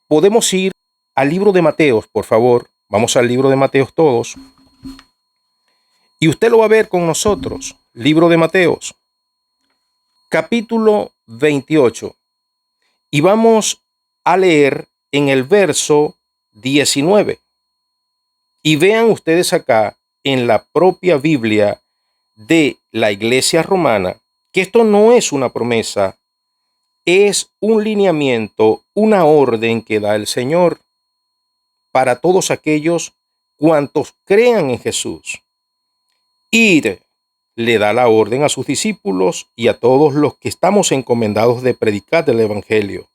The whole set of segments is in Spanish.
Podemos ir al libro de Mateos, por favor. Vamos al libro de Mateos todos. Y usted lo va a ver con nosotros. Libro de Mateos, capítulo 28. Y vamos a leer en el verso 19. Y vean ustedes acá en la propia Biblia de la Iglesia Romana que esto no es una promesa, es un lineamiento, una orden que da el Señor para todos aquellos cuantos crean en Jesús. Id, le da la orden a sus discípulos y a todos los que estamos encomendados de predicar el Evangelio.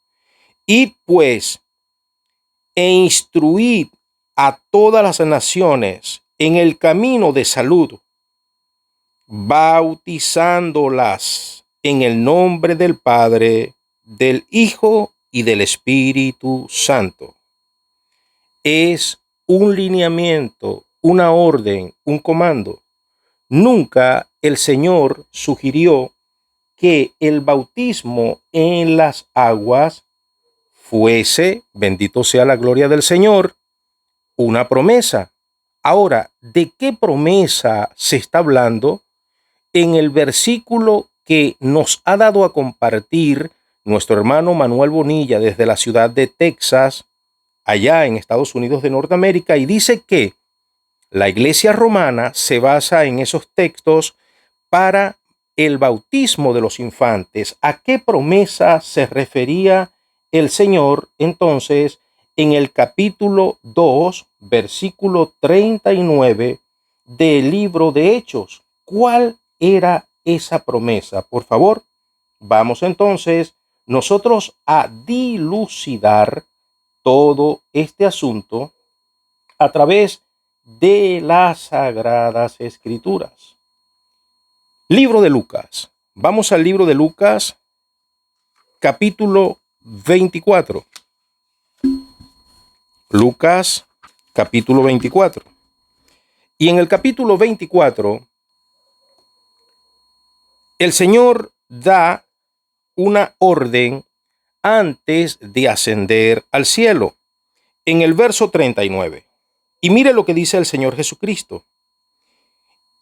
Id pues e instruid a todas las naciones en el camino de salud, bautizándolas en el nombre del Padre, del Hijo y del Espíritu Santo. Es un lineamiento, una orden, un comando. Nunca el Señor sugirió que el bautismo en las aguas fuese, bendito sea la gloria del Señor, una promesa. Ahora, ¿de qué promesa se está hablando? En el versículo que nos ha dado a compartir nuestro hermano Manuel Bonilla desde la ciudad de Texas, allá en Estados Unidos de Norteamérica, y dice que la Iglesia Romana se basa en esos textos para el bautismo de los infantes. ¿A qué promesa se refería el Señor entonces en el capítulo 2, versículo 39 del libro de Hechos? ¿Cuál era esa promesa? Por favor, vamos entonces nosotros a dilucidar todo este asunto a través de las Sagradas Escrituras. Libro de Lucas. Vamos al libro de Lucas, capítulo 24. Lucas, capítulo 24. Y en el capítulo 24, el Señor da una orden antes de ascender al cielo. En el verso 39. Y mire lo que dice el Señor Jesucristo.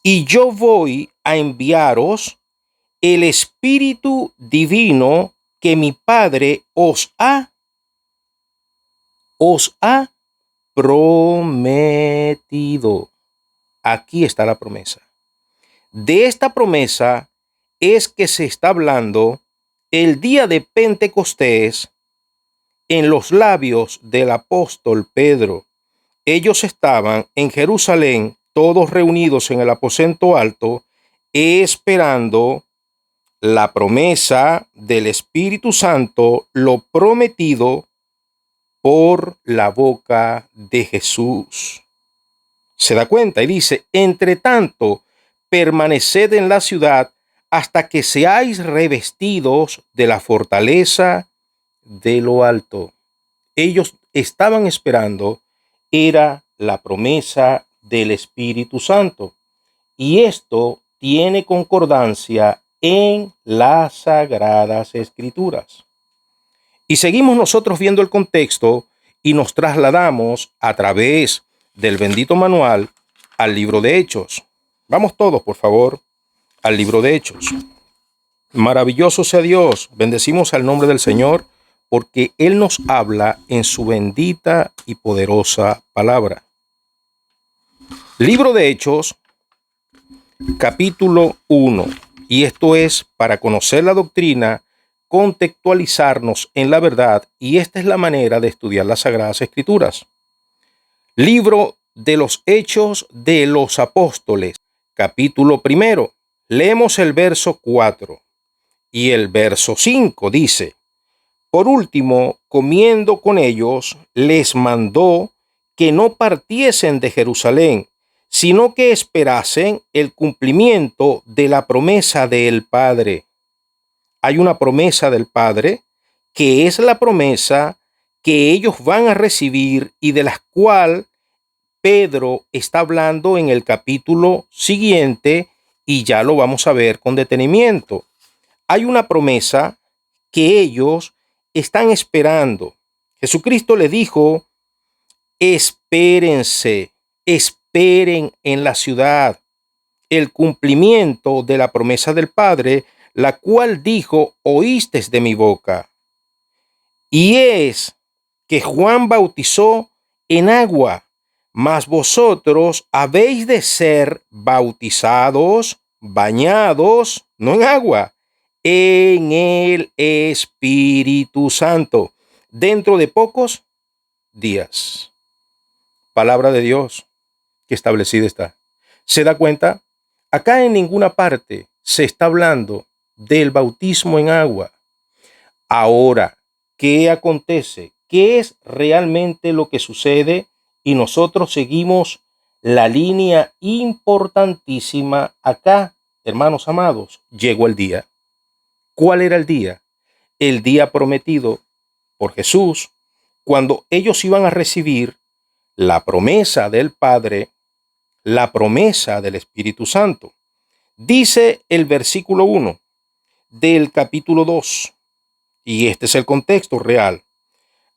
Y yo voy a enviaros el Espíritu Divino que mi Padre os ha prometido. Aquí está la promesa. De esta promesa es que se está hablando el día de Pentecostés en los labios del apóstol Pedro. Ellos estaban en Jerusalén, todos reunidos en el aposento alto, esperando la promesa del Espíritu Santo, lo prometido por la boca de Jesús. Se da cuenta y dice, entre tanto, permaneced en la ciudad hasta que seáis revestidos de la fortaleza de lo alto. Ellos estaban esperando, era la promesa del Espíritu Santo. Y esto tiene concordancia en las Sagradas Escrituras. Y seguimos nosotros viendo el contexto y nos trasladamos a través del bendito manual al libro de Hechos. Vamos todos, por favor, al libro de Hechos. Maravilloso sea Dios. Bendecimos al nombre del Señor porque Él nos habla en su bendita y poderosa palabra. Libro de Hechos, capítulo 1. Y esto es para conocer la doctrina, contextualizarnos en la verdad, y esta es la manera de estudiar las Sagradas Escrituras. Libro de los Hechos de los Apóstoles, capítulo 1. Leemos el verso 4 y el verso 5 dice: por último, comiendo con ellos, les mandó que no partiesen de Jerusalén, sino que esperasen el cumplimiento de la promesa del Padre. Hay una promesa del Padre que es la promesa que ellos van a recibir y de la cual Pedro está hablando en el capítulo siguiente y ya lo vamos a ver con detenimiento. Hay una promesa que ellos están esperando, Jesucristo le dijo: espérense, esperen en la ciudad el cumplimiento de la promesa del Padre, la cual dijo: oístes de mi boca. Y es que Juan bautizó en agua, mas vosotros habéis de ser bautizados, bañados, no en agua, en el Espíritu Santo, dentro de pocos días. Palabra de Dios que establecida está. ¿Se da cuenta? Acá en ninguna parte se está hablando del bautismo en agua. Ahora, ¿qué acontece? ¿Qué es realmente lo que sucede? Y nosotros seguimos la línea importantísima acá, hermanos amados. Llegó el día. ¿Cuál era el día? El día prometido por Jesús, cuando ellos iban a recibir la promesa del Padre, la promesa del Espíritu Santo. Dice el versículo 1 del capítulo 2, y este es el contexto real.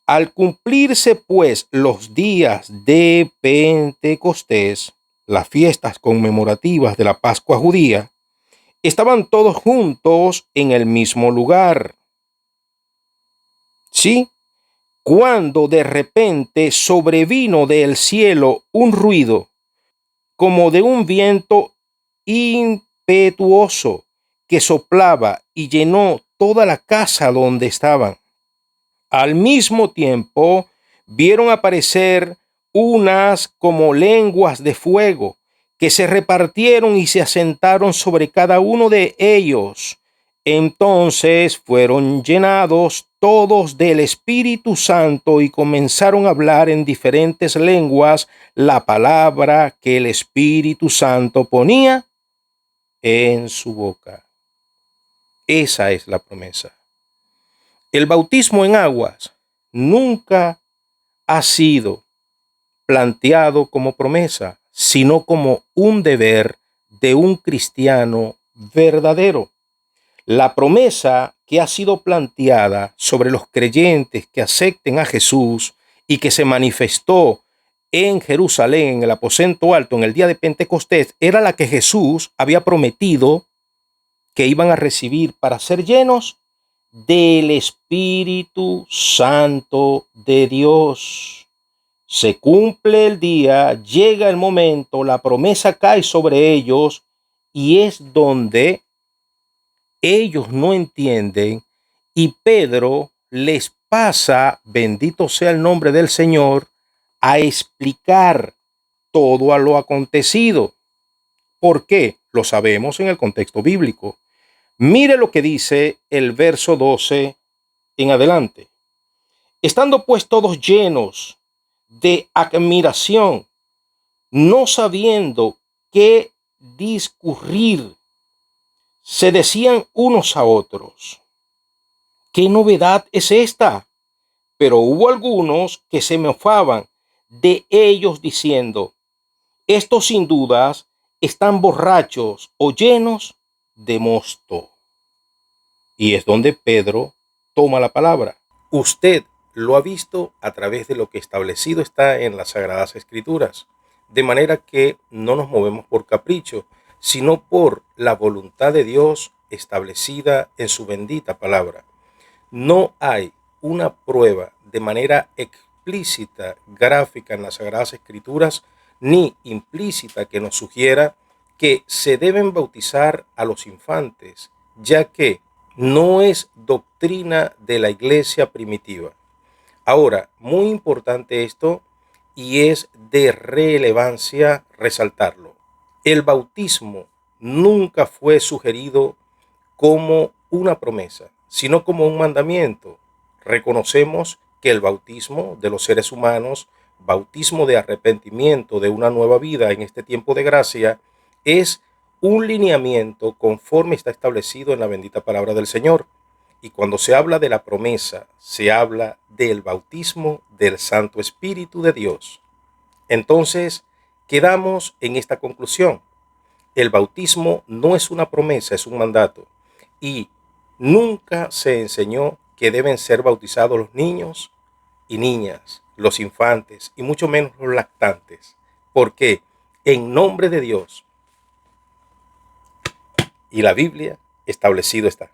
Al cumplirse pues los días de Pentecostés, las fiestas conmemorativas de la Pascua judía, estaban todos juntos en el mismo lugar. ¿Sí? Cuando de repente sobrevino del cielo un ruido, como de un viento impetuoso que soplaba y llenó toda la casa donde estaban. Al mismo tiempo, vieron aparecer unas como lenguas de fuego que se repartieron y se asentaron sobre cada uno de ellos. Entonces fueron llenados todos del Espíritu Santo y comenzaron a hablar en diferentes lenguas la palabra que el Espíritu Santo ponía en su boca. Esa es la promesa. El bautismo en aguas nunca ha sido planteado como promesa, sino como un deber de un cristiano verdadero. La promesa que ha sido planteada sobre los creyentes que acepten a Jesús y que se manifestó en Jerusalén, en el aposento alto, en el día de Pentecostés, era la que Jesús había prometido que iban a recibir para ser llenos del Espíritu Santo de Dios. Se cumple el día, llega el momento, la promesa cae sobre ellos y es donde ellos no entienden y Pedro les pasa, bendito sea el nombre del Señor, a explicar todo a lo acontecido. ¿Por qué? Lo sabemos en el contexto bíblico. Mire lo que dice el verso 12 en adelante. Estando pues todos llenos de admiración, no sabiendo qué discurrir, se decían unos a otros: ¿qué novedad es esta? Pero hubo algunos que se mofaban de ellos diciendo: estos sin dudas están borrachos o llenos de mosto. Y es donde Pedro toma la palabra. Usted lo ha visto a través de lo que establecido está en las Sagradas Escrituras, de manera que no nos movemos por capricho, sino por la voluntad de Dios establecida en su bendita palabra. No hay una prueba de manera explícita, gráfica en las Sagradas Escrituras, ni implícita que nos sugiera que se deben bautizar a los infantes, ya que no es doctrina de la iglesia primitiva. Ahora, muy importante esto y es de relevancia resaltarlo. El bautismo nunca fue sugerido como una promesa, sino como un mandamiento. Reconocemos que el bautismo de los seres humanos, bautismo de arrepentimiento de una nueva vida en este tiempo de gracia, es un lineamiento conforme está establecido en la bendita palabra del Señor. Y cuando se habla de la promesa, se habla del bautismo del Santo Espíritu de Dios. Entonces, quedamos en esta conclusión. El bautismo no es una promesa, es un mandato. Y nunca se enseñó que deben ser bautizados los niños y niñas, los infantes y mucho menos los lactantes, porque en nombre de Dios y la Biblia establecido está.